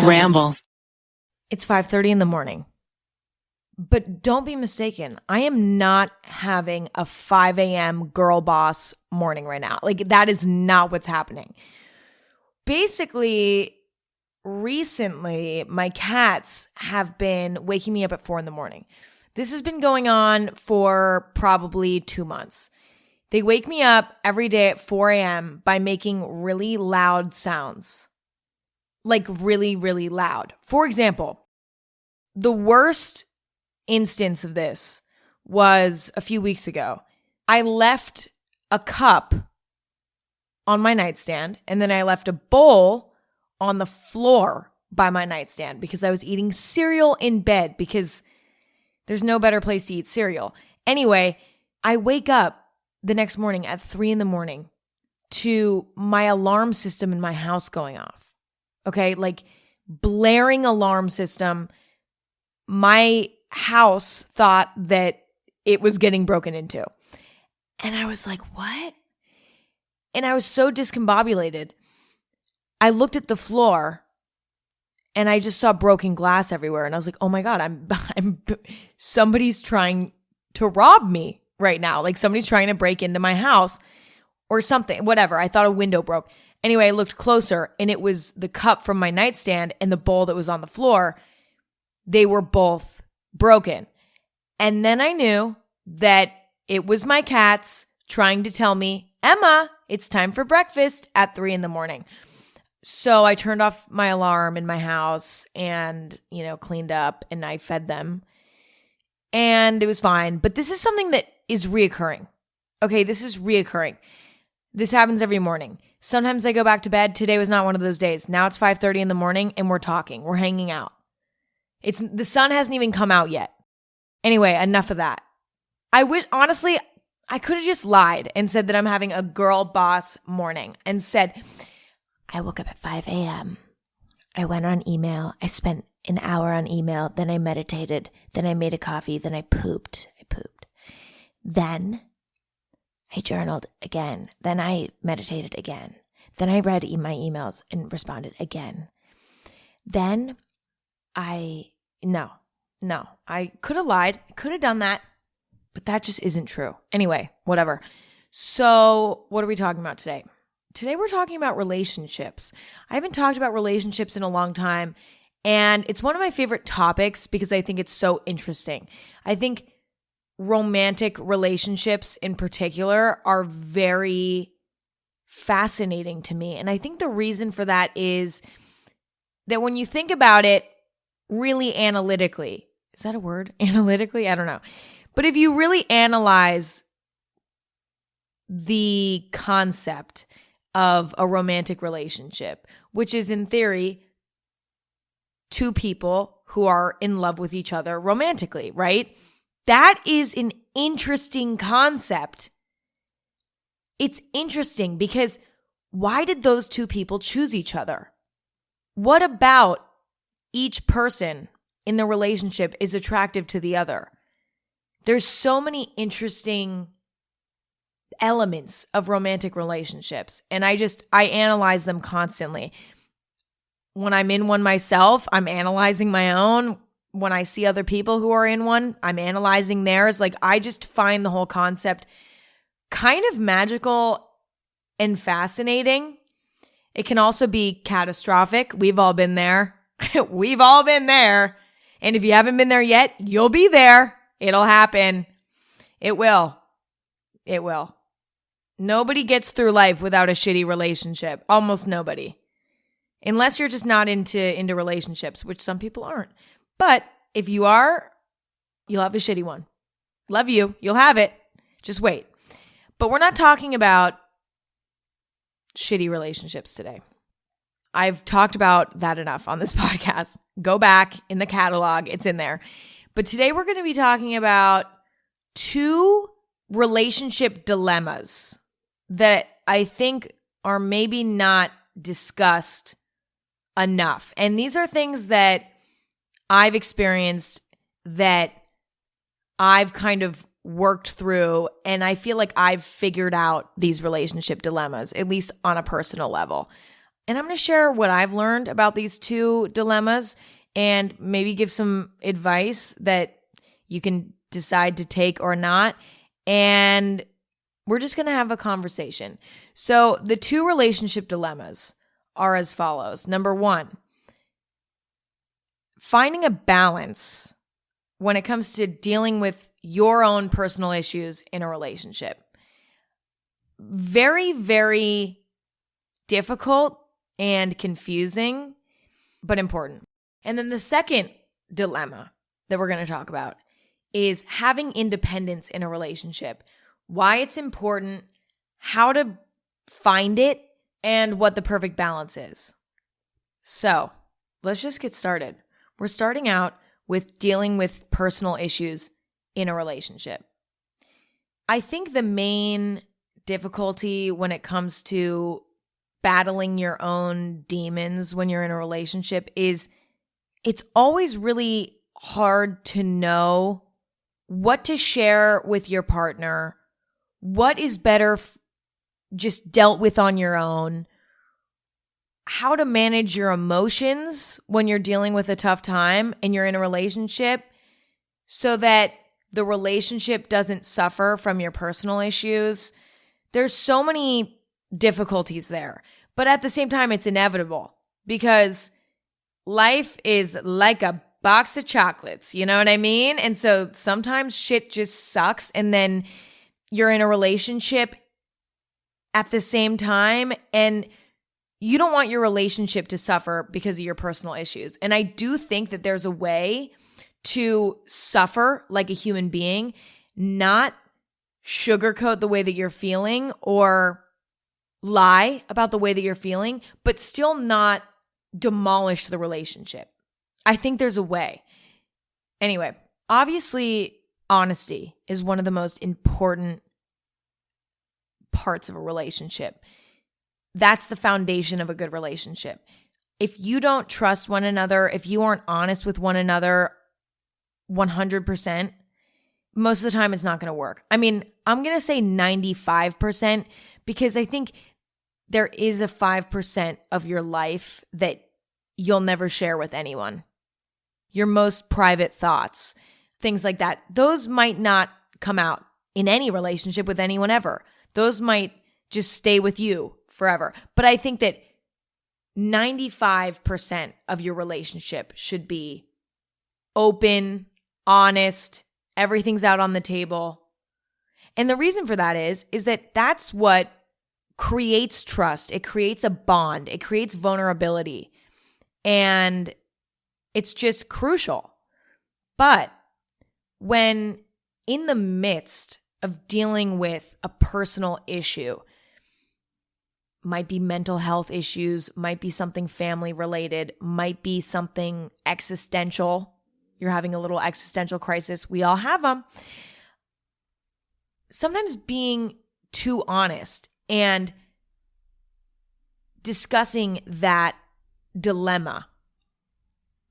Ramble. It's 5:30 in the morning. But don't be mistaken. I am not having a 5 a.m. girl boss morning right now. Like, that is not what's happening. Basically, recently, my cats have been waking me up at 4 in the morning. This has been going on for probably 2 months. They wake me up every day at 4 a.m. by making really loud sounds. Like really, really loud. For example, the worst instance of this was a few weeks ago. I left a cup on my nightstand, and then I left a bowl on the floor by my nightstand because I was eating cereal in bed because there's no better place to eat cereal. Anyway, I wake up the next morning at 3 in the morning to my alarm system in my house going off. Okay, like blaring alarm system. My house thought that it was getting broken into. And I was like, what? And I was so discombobulated. I looked at the floor and I just saw broken glass everywhere. And I was like, oh my God, somebody's trying to rob me right now. Like somebody's trying to break into my house or something, whatever. I thought a window broke. Anyway, I looked closer and it was the cup from my nightstand and the bowl that was on the floor. They were both broken. And then I knew that it was my cats trying to tell me, Emma, it's time for breakfast at 3 in the morning. So I turned off my alarm in my house and, cleaned up and I fed them. And it was fine. But this is something that is reoccurring. Okay, this is reoccurring. This happens every morning. Sometimes I go back to bed. Today was not one of those days. Now it's 5:30 in the morning and we're talking. We're hanging out. The sun hasn't even come out yet. Anyway, enough of that. Honestly, I could have just lied and said that I'm having a girl boss morning and said, I woke up at 5 a.m. I went on email. I spent an hour on email. Then I meditated. Then I made a coffee. Then I pooped. Then I journaled again. Then I meditated again. Then I read my emails and responded again. Then No, I could have lied. I could have done that, but that just isn't true. Anyway, whatever. So what are we talking about today? Today we're talking about relationships. I haven't talked about relationships in a long time, and it's one of my favorite topics because I think it's so interesting. I think romantic relationships in particular are very fascinating to me, and I think the reason for that is that when you think about it really analytically, is that a word? Analytically? I don't know. But if you really analyze the concept of a romantic relationship, which is in theory two people who are in love with each other romantically, right? That is an interesting concept. It's interesting because why did those two people choose each other? What about each person in the relationship is attractive to the other? There's so many interesting elements of romantic relationships, and I analyze them constantly. When I'm in one myself, I'm analyzing my own. When I see other people who are in one, I'm analyzing theirs. Like, I just find the whole concept kind of magical and fascinating. It can also be catastrophic. We've all been there. We've all been there. And if you haven't been there yet, you'll be there. It'll happen. It will. It will. Nobody gets through life without a shitty relationship. Almost nobody. Unless you're just not into relationships, which some people aren't. But if you are, you'll have a shitty one. Love you. You'll have it. Just wait. But we're not talking about shitty relationships today. I've talked about that enough on this podcast. Go back in the catalog. It's in there. But today we're going to be talking about two relationship dilemmas that I think are maybe not discussed enough. And these are things that I've experienced, that I've kind of worked through, and I feel like I've figured out these relationship dilemmas, at least on a personal level. And I'm going to share what I've learned about these two dilemmas and maybe give some advice that you can decide to take or not. And we're just going to have a conversation. So the two relationship dilemmas are as follows. Number one, finding a balance when it comes to dealing with your own personal issues in a relationship. Very, very difficult and confusing, but important. And then the second dilemma that we're going to talk about is having independence in a relationship, why it's important, how to find it, and what the perfect balance is. So let's just get started. We're starting out with dealing with personal issues in a relationship. I think the main difficulty when it comes to battling your own demons when you're in a relationship is it's always really hard to know what to share with your partner, what is better just dealt with on your own, how to manage your emotions when you're dealing with a tough time and you're in a relationship so that the relationship doesn't suffer from your personal issues. There's so many difficulties there, but at the same time, it's inevitable because life is like a box of chocolates, you know what I mean? And so sometimes shit just sucks, and then you're in a relationship at the same time, and you don't want your relationship to suffer because of your personal issues. And I do think that there's a way to suffer like a human being, not sugarcoat the way that you're feeling or lie about the way that you're feeling, but still not demolish the relationship. I think there's a way. Anyway, obviously, honesty is one of the most important parts of a relationship. That's the foundation of a good relationship. If you don't trust one another, if you aren't honest with one another 100%, most of the time it's not going to work. I mean, I'm going to say 95% because I think there is a 5% of your life that you'll never share with anyone. Your most private thoughts, things like that. Those might not come out in any relationship with anyone ever. Those might just stay with you forever. But I think that 95% of your relationship should be open, honest, everything's out on the table. And the reason for that is that that's what creates trust. It creates a bond. It creates vulnerability. And it's just crucial. But when in the midst of dealing with a personal issue, might be mental health issues, might be something family related, might be something existential. You're having a little existential crisis. We all have them. Sometimes being too honest and discussing that dilemma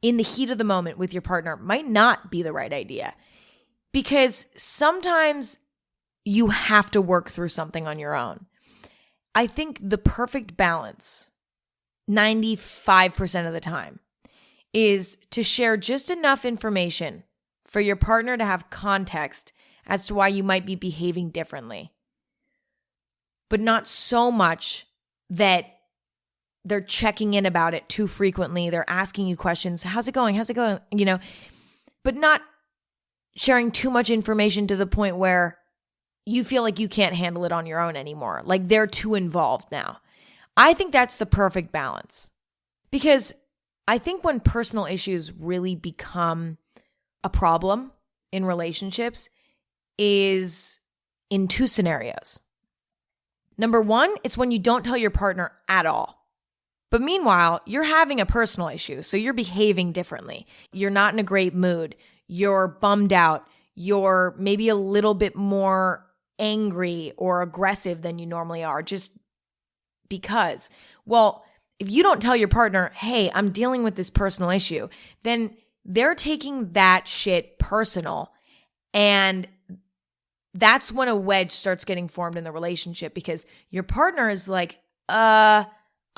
in the heat of the moment with your partner might not be the right idea, because sometimes you have to work through something on your own. I think the perfect balance, 95% of the time, is to share just enough information for your partner to have context as to why you might be behaving differently, but not so much that they're checking in about it too frequently. They're asking you questions. How's it going? How's it going? You know, but not sharing too much information to the point where you feel like you can't handle it on your own anymore. Like they're too involved now. I think that's the perfect balance, because I think when personal issues really become a problem in relationships is in two scenarios. Number one, it's when you don't tell your partner at all. But meanwhile, you're having a personal issue, so you're behaving differently. You're not in a great mood. You're bummed out. You're maybe a little bit more angry or aggressive than you normally are just because. Well, if you don't tell your partner, hey, I'm dealing with this personal issue, then they're taking that shit personal. And that's when a wedge starts getting formed in the relationship, because your partner is like,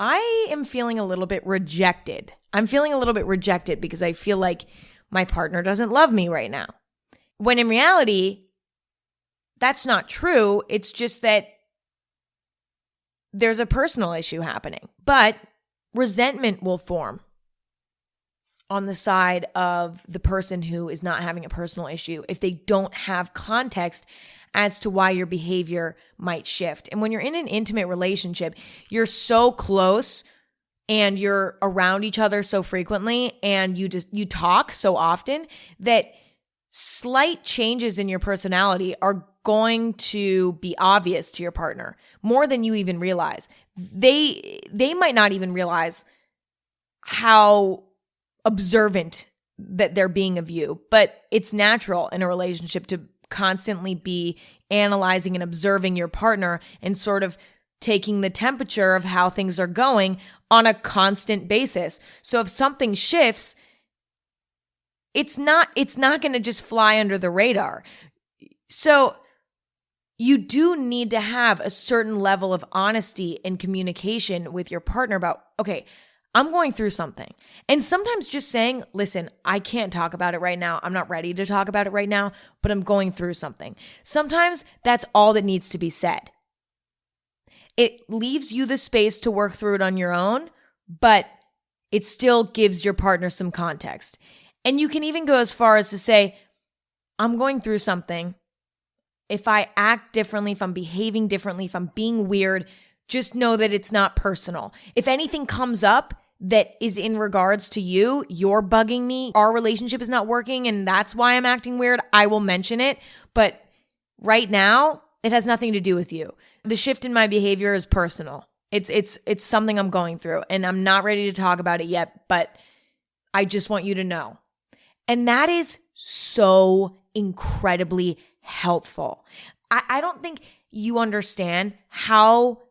I am feeling a little bit rejected. I'm feeling a little bit rejected because I feel like my partner doesn't love me right now. When in reality, that's not true. It's just that there's a personal issue happening. But resentment will form on the side of the person who is not having a personal issue if they don't have context as to why your behavior might shift. And when you're in an intimate relationship, you're so close and you're around each other so frequently and you talk so often that slight changes in your personality are going to be obvious to your partner more than you even realize. They might not even realize how observant that they're being of you, but it's natural in a relationship to constantly be analyzing and observing your partner and sort of taking the temperature of how things are going on a constant basis. So if something shifts, it's not going to just fly under the radar. So you do need to have a certain level of honesty and communication with your partner about, okay, I'm going through something. And sometimes just saying, listen, I can't talk about it right now. I'm not ready to talk about it right now, but I'm going through something. Sometimes that's all that needs to be said. It leaves you the space to work through it on your own, but it still gives your partner some context. And you can even go as far as to say, I'm going through something. If I act differently, if I'm behaving differently, if I'm being weird, just know that it's not personal. If anything comes up that is in regards to you, you're bugging me, our relationship is not working, and that's why I'm acting weird, I will mention it. But right now, it has nothing to do with you. The shift in my behavior is personal. It's something I'm going through, and I'm not ready to talk about it yet, but I just want you to know. And that is so incredibly helpful. I don't think you understand how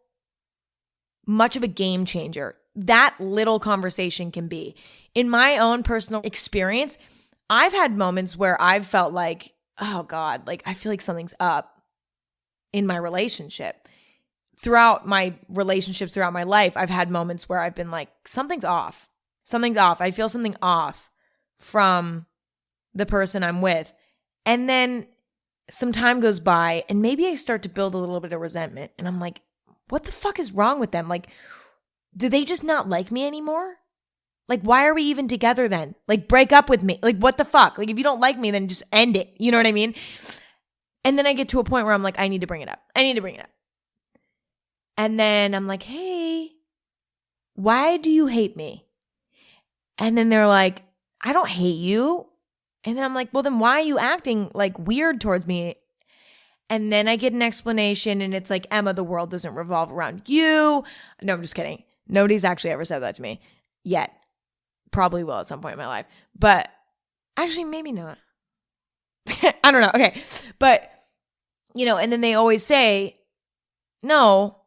much of a game changer that little conversation can be. In my own personal experience, I've had moments where I've felt like, oh God, like I feel like something's up in my relationship. Throughout my relationships, throughout my life, I've had moments where I've been like, something's off. Something's off. I feel something off from the person I'm with. And then some time goes by and maybe I start to build a little bit of resentment. And I'm like, what the fuck is wrong with them? Like, do they just not like me anymore? Like, why are we even together then? Like, break up with me. Like, what the fuck? Like, if you don't like me, then just end it. You know what I mean? And then I get to a point where I'm like, I need to bring it up. And then I'm like, hey, why do you hate me? And then they're like, I don't hate you. And then I'm like, well, then why are you acting like weird towards me? And then I get an explanation and it's like, Emma, the world doesn't revolve around you. No, I'm just kidding. Nobody's actually ever said that to me yet. Probably will at some point in my life. But actually, maybe not. I don't know. Okay. But, and then they always say, no,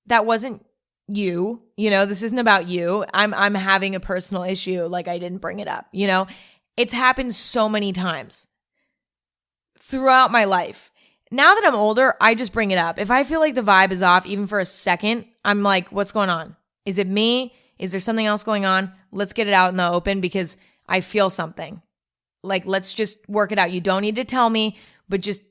that wasn't you. This isn't about you. I'm having a personal issue. Like I didn't bring it up. It's happened so many times throughout my life. Now that I'm older, I just bring it up. If I feel like the vibe is off, even for a second, I'm like, what's going on? Is it me? Is there something else going on? Let's get it out in the open because I feel something. Like, let's just work it out. You don't need to tell me, but just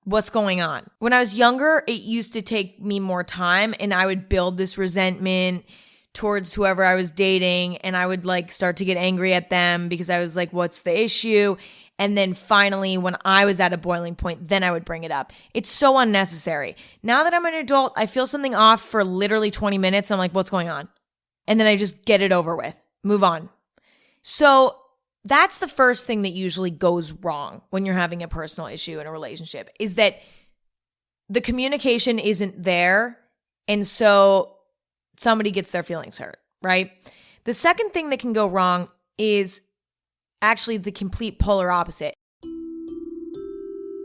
what's going on? When I was younger, it used to take me more time and I would build this resentment towards whoever I was dating and I would like start to get angry at them because I was like, what's the issue? And then finally, when I was at a boiling point, then I would bring it up. It's so unnecessary. Now that I'm an adult, I feel something off for literally 20 minutes. I'm like, what's going on? And then I just get it over with, move on. So that's the first thing that usually goes wrong when you're having a personal issue in a relationship is that the communication isn't there. And so somebody gets their feelings hurt, right? The second thing that can go wrong is actually the complete polar opposite.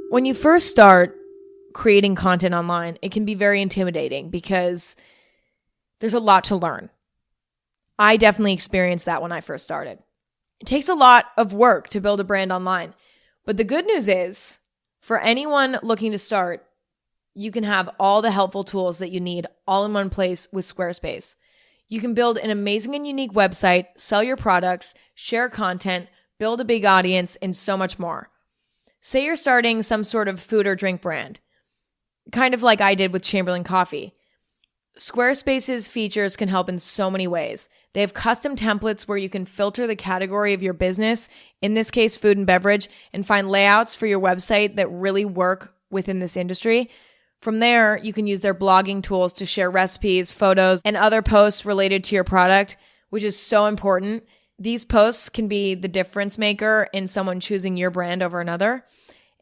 When you first start creating content online, it can be very intimidating because there's a lot to learn. I definitely experienced that when I first started. It takes a lot of work to build a brand online. But the good news is, for anyone looking to start, you can have all the helpful tools that you need all in one place with Squarespace. You can build an amazing and unique website, sell your products, share content, build a big audience, and so much more. Say you're starting some sort of food or drink brand, kind of like I did with Chamberlain Coffee. Squarespace's features can help in so many ways. They have custom templates where you can filter the category of your business, in this case, food and beverage, and find layouts for your website that really work within this industry. From there, you can use their blogging tools to share recipes, photos, and other posts related to your product, which is so important. These posts can be the difference maker in someone choosing your brand over another.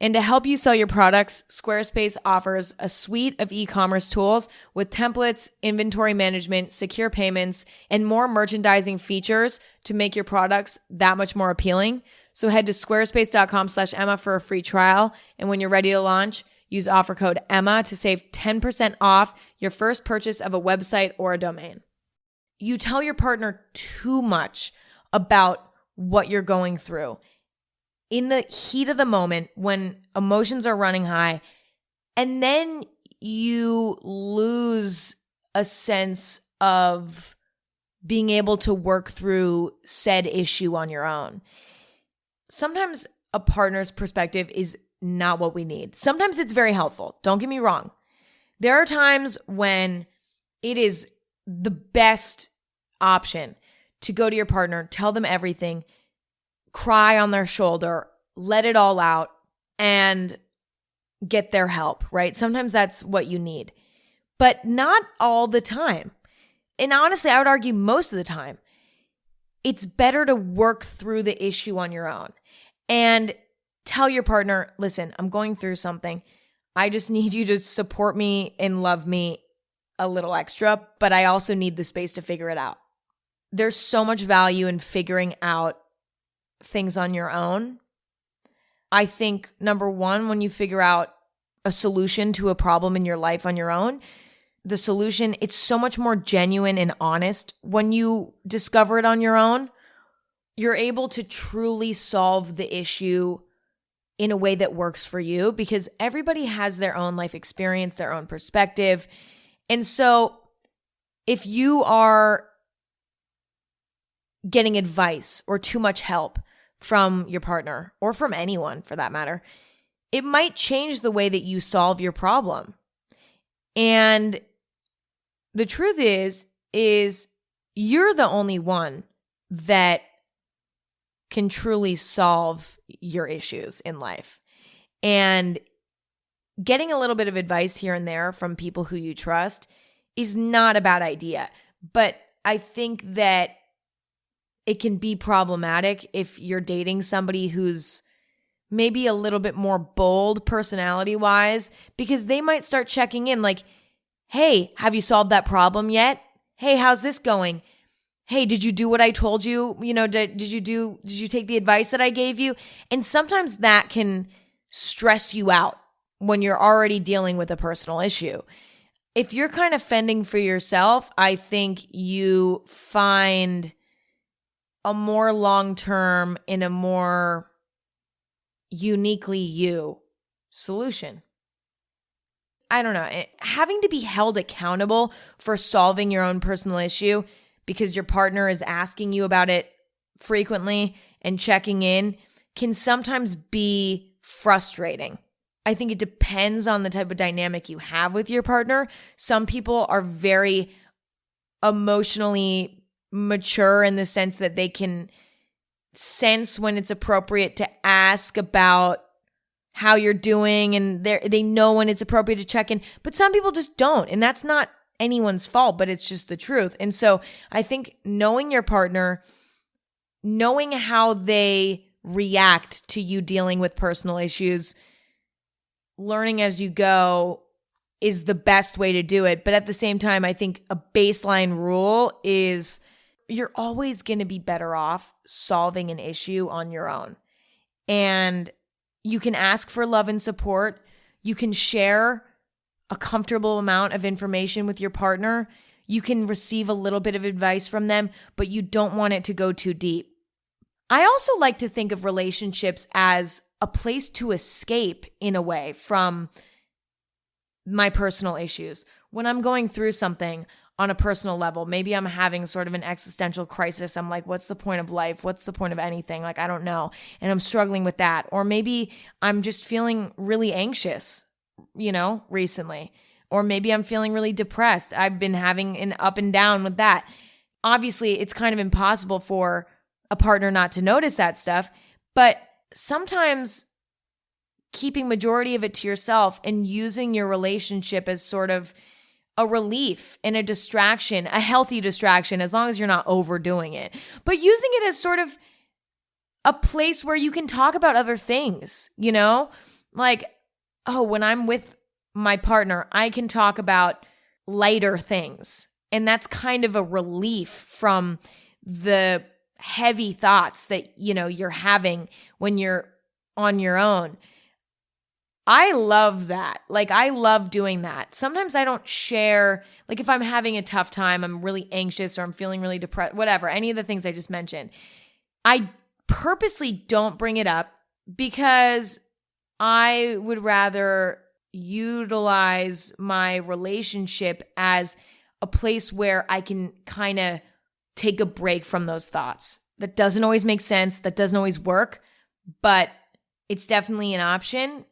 And to help you sell your products, Squarespace offers a suite of e-commerce tools with templates, inventory management, secure payments, and more merchandising features to make your products that much more appealing. So head to squarespace.com/Emma for a free trial. And when you're ready to launch, use offer code Emma to save 10% off your first purchase of a website or a domain. You tell your partner too much about what you're going through in the heat of the moment when emotions are running high, and then you lose a sense of being able to work through said issue on your own. Sometimes a partner's perspective is not what we need. Sometimes it's very helpful. Don't get me wrong. There are times when it is the best option to go to your partner, tell them everything, cry on their shoulder, let it all out, and get their help, right? Sometimes that's what you need, but not all the time. And honestly, I would argue most of the time, it's better to work through the issue on your own and tell your partner, listen, I'm going through something. I just need you to support me and love me a little extra, but I also need the space to figure it out. There's so much value in figuring out things on your own. I think, number one, when you figure out a solution to a problem in your life on your own, the solution, it's so much more genuine and honest. When you discover it on your own, you're able to truly solve the issue in a way that works for you, because everybody has their own life experience, their own perspective. And so if you are getting advice or too much help from your partner, or from anyone for that matter, it might change the way that you solve your problem. And the truth is you're the only one that can truly solve your issues in life. And getting a little bit of advice here and there from people who you trust is not a bad idea. But I think that it can be problematic if you're dating somebody who's maybe a little bit more bold personality-wise, because they might start checking in like, hey, have you solved that problem yet? Hey, how's this going? Hey, did you do what I told you? You know, did you take the advice that I gave you? And sometimes that can stress you out when you're already dealing with a personal issue. If you're kind of fending for yourself, I think you find a more long-term and a more uniquely you solution. I don't know. Having to be held accountable for solving your own personal issue because your partner is asking you about it frequently and checking in can sometimes be frustrating. I think it depends on the type of dynamic you have with your partner. Some people are very emotionally mature in the sense that they can sense when it's appropriate to ask about how you're doing, and they know when it's appropriate to check in. But some people just don't, and that's not anyone's fault, but it's just the truth. And so I think knowing your partner, knowing how they react to you dealing with personal issues, learning as you go is the best way to do it. But at the same time, I think a baseline rule is you're always going to be better off solving an issue on your own. And you can ask for love and support. You can share a comfortable amount of information with your partner. You can receive a little bit of advice from them, but you don't want it to go too deep. I also like to think of relationships as a place to escape, in a way, from my personal issues. When I'm going through something, on a personal level. Maybe I'm having sort of an existential crisis. I'm like, what's the point of life? What's the point of anything? Like, I don't know. And I'm struggling with that. Or maybe I'm just feeling really anxious, recently. Or maybe I'm feeling really depressed. I've been having an up and down with that. Obviously, it's kind of impossible for a partner not to notice that stuff. But sometimes keeping majority of it to yourself and using your relationship as sort of a relief and a distraction, a healthy distraction, as long as you're not overdoing it, but using it as sort of a place where you can talk about other things, like, oh, when I'm with my partner, I can talk about lighter things. And that's kind of a relief from the heavy thoughts that, you're having when you're on your own. I love that. Like, I love doing that. Sometimes I don't share, like if I'm having a tough time, I'm really anxious or I'm feeling really depressed, whatever, any of the things I just mentioned. I purposely don't bring it up because I would rather utilize my relationship as a place where I can kind of take a break from those thoughts. That doesn't always make sense. That doesn't always work, but it's definitely an option.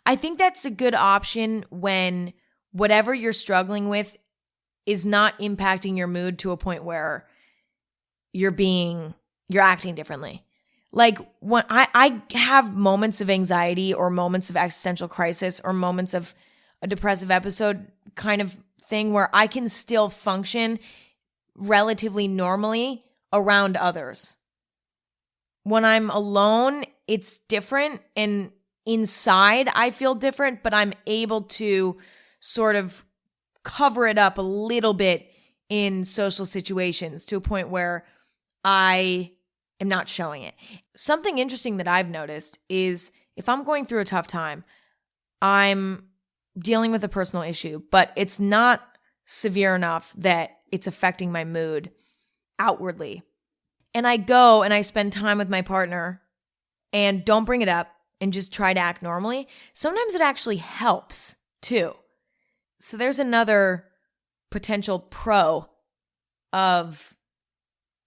I think that's a good option when whatever you're struggling with is not impacting your mood to a point where you're acting differently. Like when I have moments of anxiety or moments of existential crisis or moments of a depressive episode kind of thing where I can still function relatively normally around others. When I'm alone, it's different, and inside I feel different, but I'm able to sort of cover it up a little bit in social situations to a point where I am not showing it. Something interesting that I've noticed is if I'm going through a tough time, I'm dealing with a personal issue, but it's not severe enough that it's affecting my mood outwardly. And I go and I spend time with my partner and don't bring it up and just try to act normally. Sometimes it actually helps too. So there's another potential pro of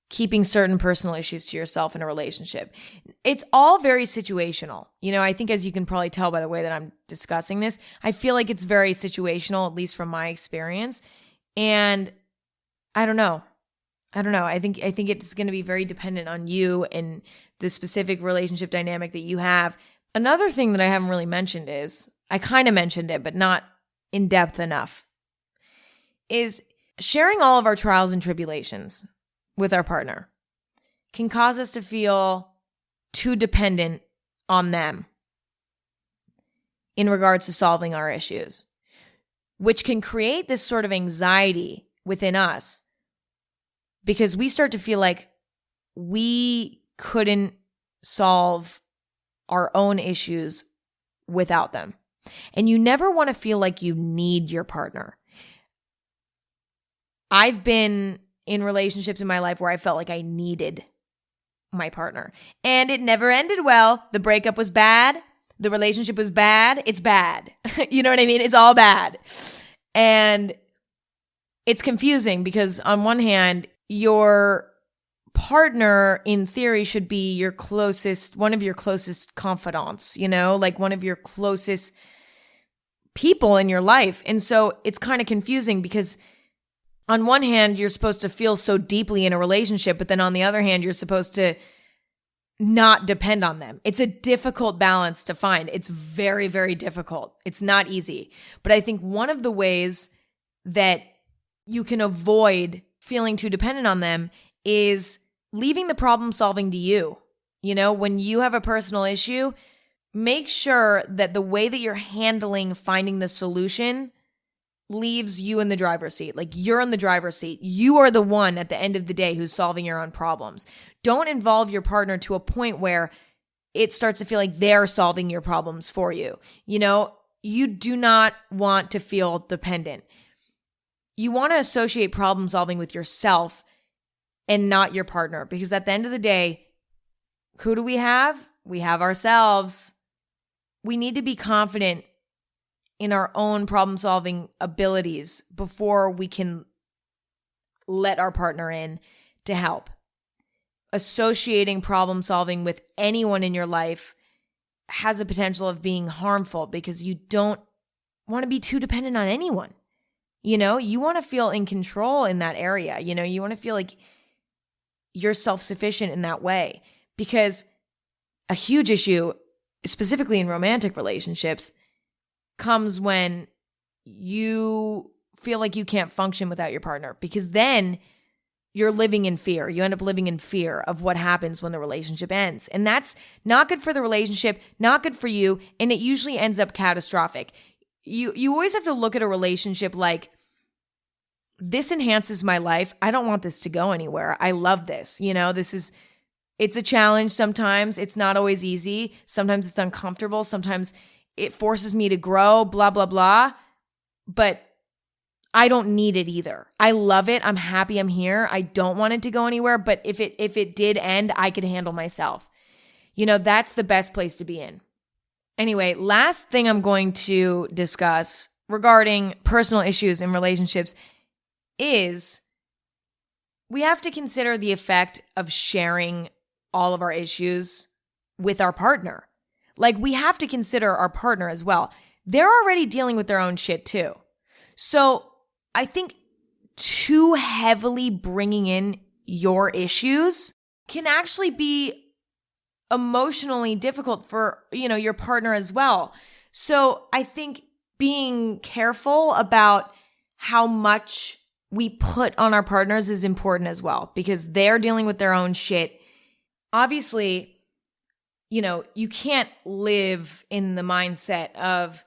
keeping certain personal issues to yourself in a relationship. It's all very situational. I think as you can probably tell by the way that I'm discussing this, I feel like it's very situational, at least from my experience. And I don't know. I think it's going to be very dependent on you and the specific relationship dynamic that you have. Another thing that I haven't really mentioned is, I kind of mentioned it, but not in depth enough, is sharing all of our trials and tribulations with our partner can cause us to feel too dependent on them in regards to solving our issues, which can create this sort of anxiety within us because we start to feel like we couldn't solve our own issues without them. And you never want to feel like you need your partner. I've been in relationships in my life where I felt like I needed my partner. And it never ended well. The breakup was bad. The relationship was bad. It's bad. You know what I mean? It's all bad. And it's confusing because on one hand, your partner in theory should be one of your closest confidants, like one of your closest people in your life. And so it's kind of confusing because on one hand, you're supposed to feel so deeply in a relationship, but then on the other hand, you're supposed to not depend on them. It's a difficult balance to find. It's very, very difficult. It's not easy. But I think one of the ways that you can avoid feeling too dependent on them is leaving the problem solving to you. When you have a personal issue, make sure that the way that you're handling finding the solution leaves you in the driver's seat. Like you're in the driver's seat. You are the one at the end of the day who's solving your own problems. Don't involve your partner to a point where it starts to feel like they're solving your problems for you. You do not want to feel dependent. You want to associate problem solving with yourself and not your partner, because at the end of the day, who do we have? We have ourselves. We need to be confident in our own problem-solving abilities before we can let our partner in to help. Associating problem solving with anyone in your life has a potential of being harmful because you don't want to be too dependent on anyone. You know, you want to feel in control in that area. You know, you want to feel like you're self-sufficient in that way, because a huge issue, specifically in romantic relationships, comes when you feel like you can't function without your partner, because then you're living in fear. You end up living in fear of what happens when the relationship ends. And that's not good for the relationship, not good for you, and it usually ends up catastrophic. You always have to look at a relationship like, this enhances my life. I don't want this to go anywhere. I love this. You know, it's a challenge sometimes. It's not always easy. Sometimes it's uncomfortable. Sometimes it forces me to grow, blah, blah, blah. But I don't need it either. I love it. I'm happy I'm here. I don't want it to go anywhere. But if it did end, I could handle myself. You know, that's the best place to be in. Anyway, last thing I'm going to discuss regarding personal issues in relationships is we have to consider the effect of sharing all of our issues with our partner. Like, we have to consider our partner as well. They're already dealing with their own shit too. So I think too heavily bringing in your issues can actually be emotionally difficult for, you know, your partner as well. So I think being careful about how much we put on our partners is important as well, because they're dealing with their own shit. Obviously, you know, you can't live in the mindset of,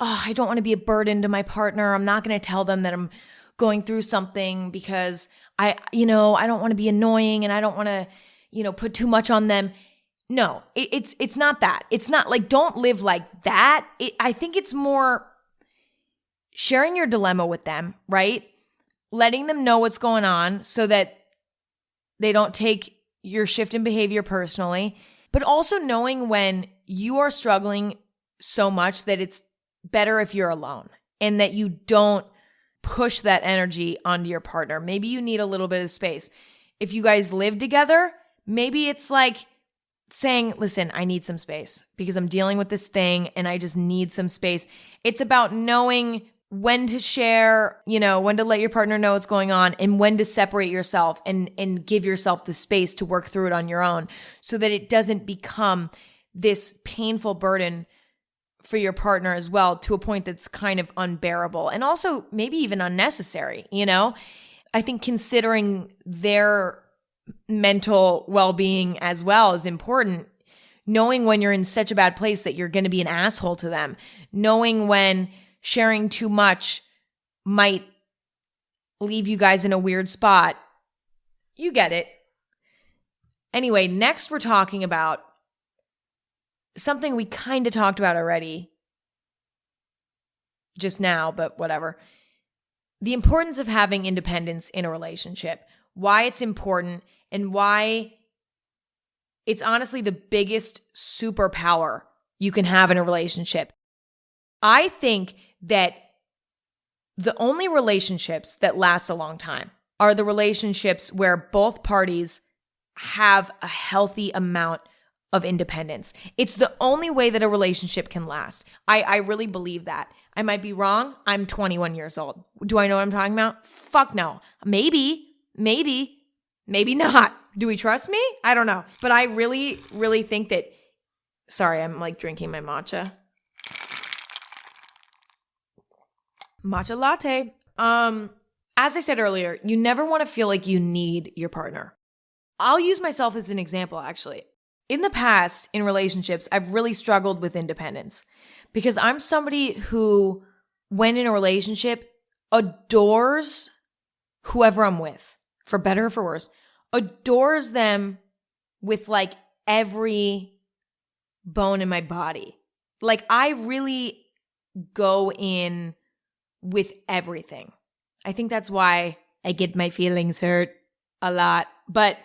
oh, I don't want to be a burden to my partner. I'm not going to tell them that I'm going through something because I don't want to be annoying and I don't want to, put too much on them. No, it's not that. It's not like, don't live like that. I think it's more sharing your dilemma with them, right? Letting them know what's going on so that they don't take your shift in behavior personally, but also knowing when you are struggling so much that it's better if you're alone and that you don't push that energy onto your partner. Maybe you need a little bit of space. If you guys live together, maybe it's like saying, listen, I need some space because I'm dealing with this thing and I just need some space. It's about knowing when to share, when to let your partner know what's going on and when to separate yourself and give yourself the space to work through it on your own so that it doesn't become this painful burden for your partner as well, to a point that's kind of unbearable and also maybe even unnecessary. I think considering their mental well-being as well is important. Knowing when you're in such a bad place that you're going to be an asshole to them. Knowing when sharing too much might leave you guys in a weird spot. You get it. Anyway, next we're talking about something we kind of talked about already just now, but whatever. The importance of having independence in a relationship. Why it's important and why it's honestly the biggest superpower you can have in a relationship. I think that the only relationships that last a long time are the relationships where both parties have a healthy amount of independence. It's the only way that a relationship can last. I really believe that. I might be wrong. I'm 21 years old. Do I know what I'm talking about? Fuck no. Maybe not. Do we trust me? I don't know. But I really, really think that, sorry, I'm like drinking my matcha. Matcha latte. As I said earlier, you never want to feel like you need your partner. I'll use myself as an example, actually. In the past, in relationships, I've really struggled with independence because I'm somebody who, when in a relationship, adores whoever I'm with, for better or for worse, adores them with like every bone in my body. Like, I really go in with everything. I think that's why I get my feelings hurt a lot, but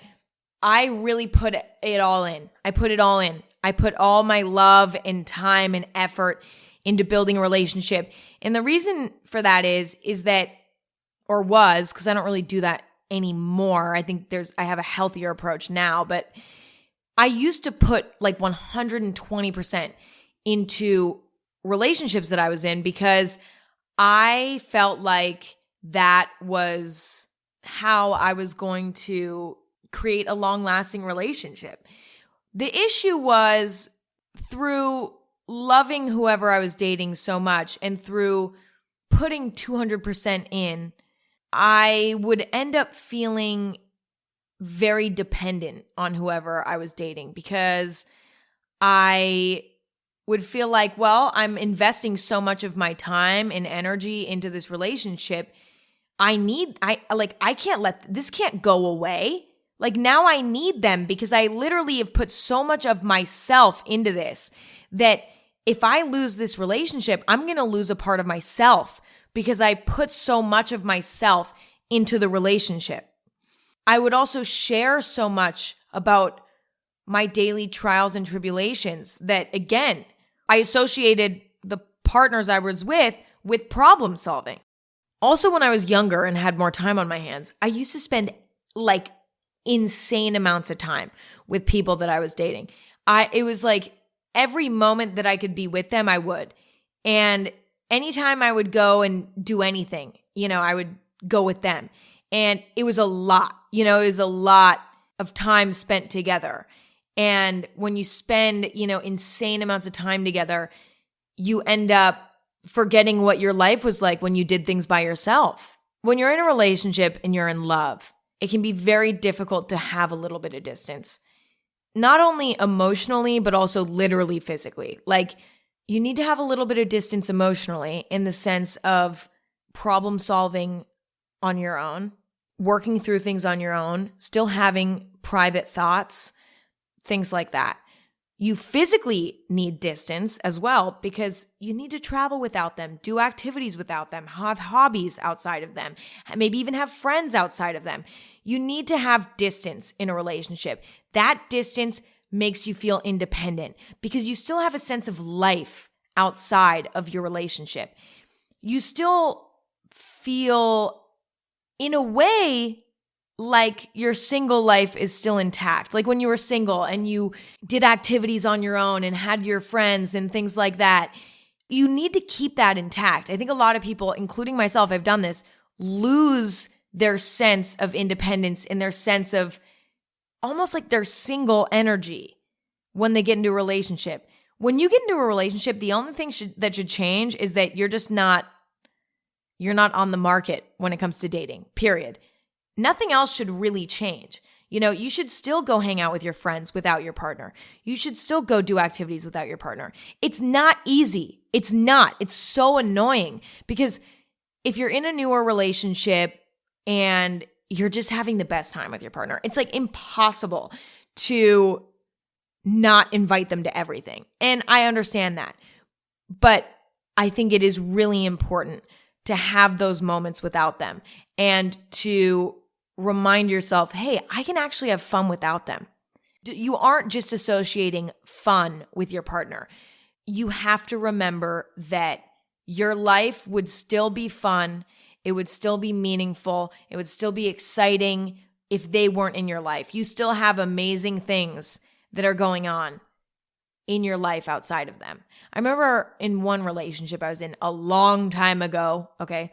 I really put it all in. I put it all in. I put all my love and time and effort into building a relationship. And the reason for that is that or was, because I don't really do that anymore. I think I have a healthier approach now, but I used to put like 120% into relationships that I was in because I felt like that was how I was going to create a long-lasting relationship. The issue was through loving whoever I was dating so much and through putting 200% in, I would end up feeling very dependent on whoever I was dating because I would feel like, well, I'm investing so much of my time and energy into this relationship. This can't go away. Like now I need them because I literally have put so much of myself into this that if I lose this relationship, I'm going to lose a part of myself because I put so much of myself into the relationship. I would also share so much about my daily trials and tribulations that, again, I associated the partners I was with problem solving. Also, when I was younger and had more time on my hands, I used to spend like insane amounts of time with people that I was dating. It was like every moment that I could be with them, I would. And anytime I would go and do anything, I would go with them. And it was a lot, it was a lot of time spent together. And when you spend, insane amounts of time together, you end up forgetting what your life was like when you did things by yourself. When you're in a relationship and you're in love, it can be very difficult to have a little bit of distance, not only emotionally, but also literally physically. Like you need to have a little bit of distance emotionally in the sense of problem solving on your own, working through things on your own, still having private thoughts, things like that. You physically need distance as well because you need to travel without them, do activities without them, have hobbies outside of them, maybe even have friends outside of them. You need to have distance in a relationship. That distance makes you feel independent because you still have a sense of life outside of your relationship. You still feel, in a way, like your single life is still intact. Like when you were single and you did activities on your own and had your friends and things like that, you need to keep that intact. I think a lot of people, including myself, I've done this, lose their sense of independence and their sense of almost like their single energy when they get into a relationship. When you get into a relationship, the only thing that should change is that you're not on the market when it comes to dating, period. Nothing else should really change. You should still go hang out with your friends without your partner. You should still go do activities without your partner. It's not easy. It's not. It's so annoying because if you're in a newer relationship and you're just having the best time with your partner, it's like impossible to not invite them to everything. And I understand that. But I think it is really important to have those moments without them and to remind yourself, hey, I can actually have fun without them. You aren't just associating fun with your partner. You have to remember that your life would still be fun. It would still be meaningful. It would still be exciting if they weren't in your life. You still have amazing things that are going on in your life outside of them. I remember in one relationship I was in a long time ago, okay,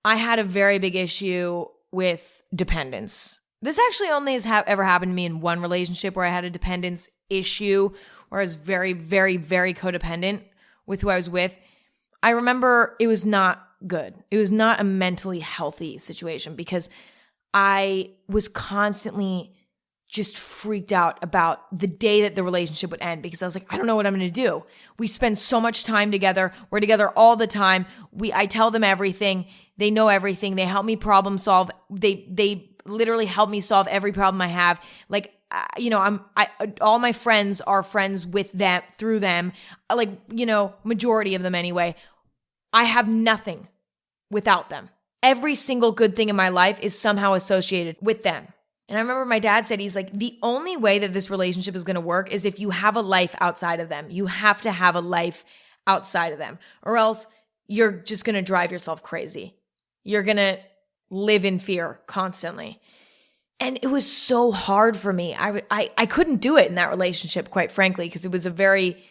I had a very big issue with dependence. This actually only has ever happened to me in one relationship where I had a dependence issue where I was very, very, very codependent with who I was with. I remember it was not good. It was not a mentally healthy situation because I was constantly just freaked out about the day that the relationship would end because I was like, I don't know what I'm going to do. We spend so much time together. We're together all the time. I tell them everything. They know everything. They help me problem solve. They literally help me solve every problem I have. Like, all my friends are friends with them through them. Like, majority of them anyway. I have nothing without them. Every single good thing in my life is somehow associated with them. And I remember my dad said, he's like, the only way that this relationship is going to work is if you have a life outside of them. You have to have a life outside of them, or else you're just going to drive yourself crazy. You're going to live in fear constantly. And it was so hard for me. I couldn't do it in that relationship, quite frankly, because it was a very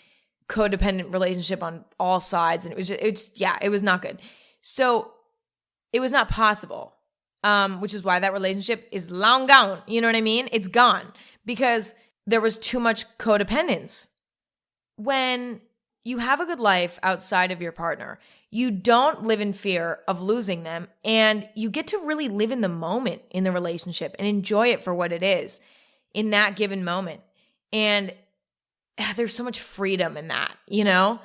codependent relationship on all sides. And it was not good. So it was not possible, which is why that relationship is long gone. You know what I mean? It's gone because there was too much codependence. When you have a good life outside of your partner, you don't live in fear of losing them, and you get to really live in the moment in the relationship and enjoy it for what it is in that given moment. And there's so much freedom in that, you know?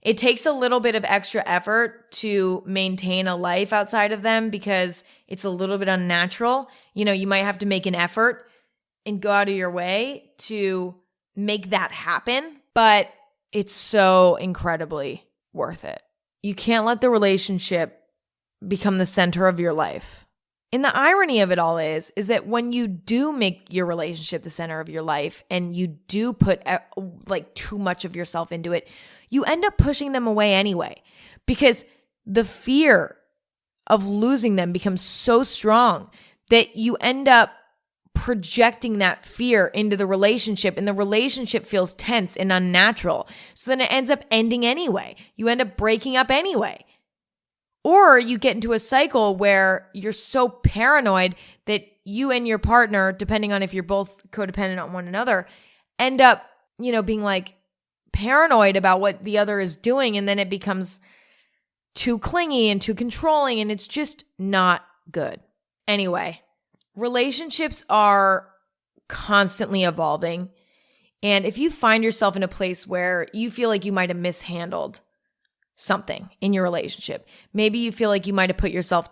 It takes a little bit of extra effort to maintain a life outside of them because it's a little bit unnatural. You know, you might have to make an effort and go out of your way to make that happen, but it's so incredibly worth it. You can't let the relationship become the center of your life. And the irony of it all is that when you do make your relationship the center of your life and you do put like too much of yourself into it, you end up pushing them away anyway, because the fear of losing them becomes so strong that you end up projecting that fear into the relationship, and the relationship feels tense and unnatural. So then it ends up ending anyway. You end up breaking up anyway. Or you get into a cycle where you're so paranoid that you and your partner, depending on if you're both codependent on one another, end up, being like paranoid about what the other is doing. And then it becomes too clingy and too controlling, and it's just not good. Anyway, relationships are constantly evolving. And if you find yourself in a place where you feel like you might have mishandled something in your relationship, maybe you feel like you might have put yourself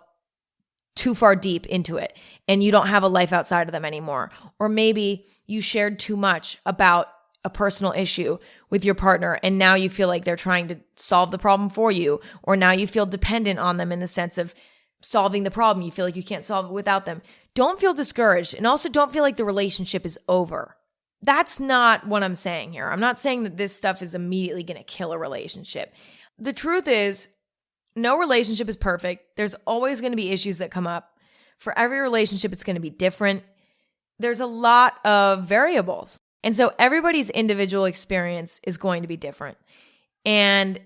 too far deep into it and you don't have a life outside of them anymore, or maybe you shared too much about a personal issue with your partner and now you feel like they're trying to solve the problem for you, or now you feel dependent on them in the sense of solving the problem. You feel like you can't solve it without them. Don't feel discouraged, and also don't feel like the relationship is over. That's not what I'm saying here. I'm not saying that this stuff is immediately going to kill a relationship. The truth is, no relationship is perfect. There's always going to be issues that come up. For every relationship, it's going to be different. There's a lot of variables. And so everybody's individual experience is going to be different. And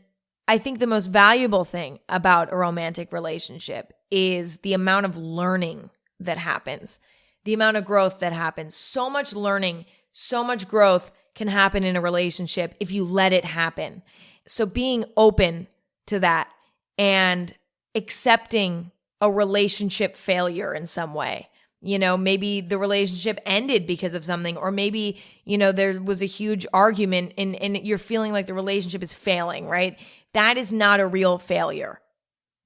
I think the most valuable thing about a romantic relationship is the amount of learning that happens, the amount of growth that happens. So much learning, so much growth can happen in a relationship if you let it happen. So being open to that and accepting a relationship failure in some way. Maybe the relationship ended because of something, or maybe, there was a huge argument and you're feeling like the relationship is failing, right? That is not a real failure,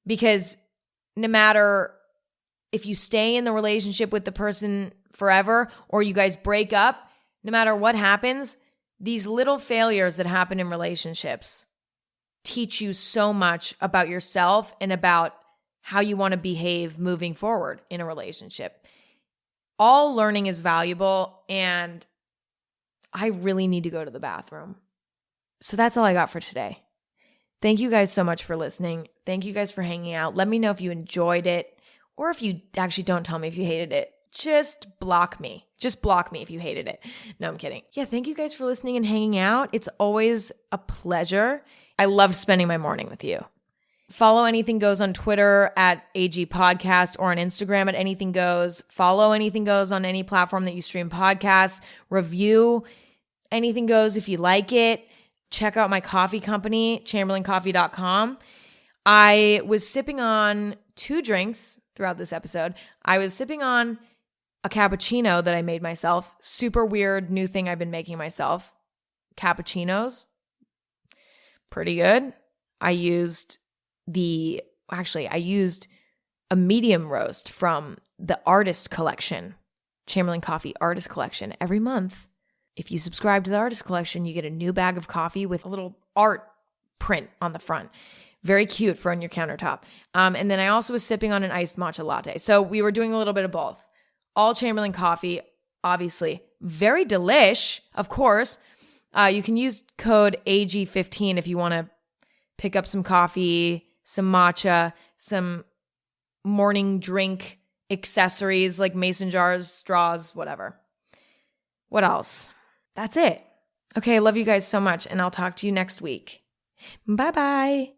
because no matter if you stay in the relationship with the person forever or you guys break up, no matter what happens, these little failures that happen in relationships teach you so much about yourself and about how you want to behave moving forward in a relationship. All learning is valuable, and I really need to go to the bathroom. So that's all I got for today. Thank you guys so much for listening. Thank you guys for hanging out. Let me know if you enjoyed it, or if you actually don't tell me if you hated it. Just block me. Just block me if you hated it. No, I'm kidding. Yeah, thank you guys for listening and hanging out. It's always a pleasure. I loved spending my morning with you. Follow Anything Goes on Twitter at AG Podcast, or on Instagram at Anything Goes. Follow Anything Goes on any platform that you stream podcasts. Review Anything Goes if you like it. Check out my coffee company, chamberlaincoffee.com. I was sipping on 2 drinks throughout this episode. I was sipping on a cappuccino that I made myself. Super weird new thing I've been making myself. Cappuccinos. Pretty good. I used a medium roast from the Artist Collection, Chamberlain Coffee Artist Collection. Every month, if you subscribe to the Artist Collection, you get a new bag of coffee with a little art print on the front. Very cute for on your countertop. And then I also was sipping on an iced matcha latte. So we were doing a little bit of both. All Chamberlain coffee, obviously. Very delish, of course. You can use code AG15 if you want to pick up some coffee, some matcha, some morning drink accessories like mason jars, straws, whatever. What else? That's it. Okay, I love you guys so much, and I'll talk to you next week. Bye-bye.